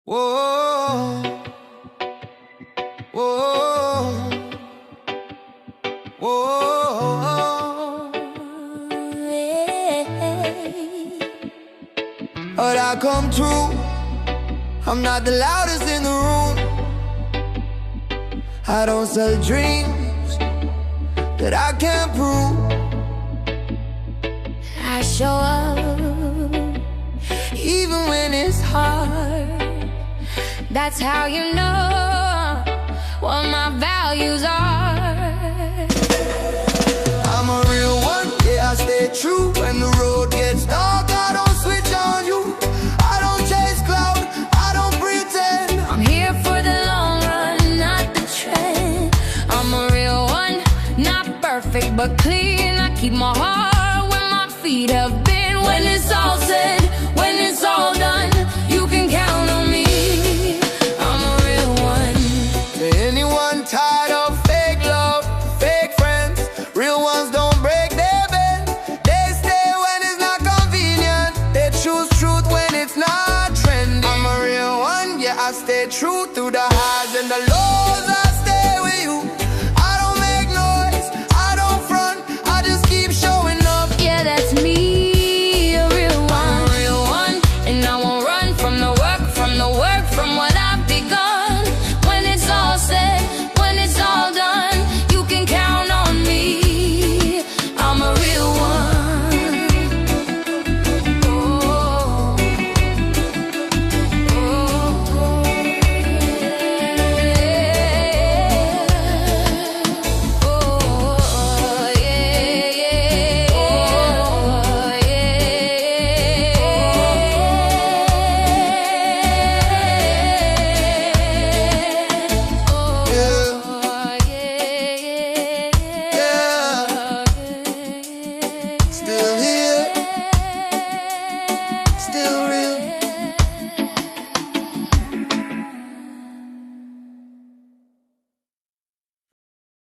Whoa, whoa, whoa, yeah. But I come true. I'm not the loudest in the room. I don't sell dreams that I can't prove. I show up even when it's hard. That's how you know what my values are. I'm a real one, yeah, I stay true. When the road gets dark, I don't switch on you. I don't chase cloud, I don't pretend. I'm here for the long run, not the trend. I'm a real one, not perfect but clean. I keep my heart where my feet have been. When it's all said, when it's all done, you can count on me. Tired of fake love, fake friends. Real ones don't break their bed. They stay when it's not convenient. They choose truth when it's not trendy. I'm a real one, yeah, I stay true through the highs and the lows.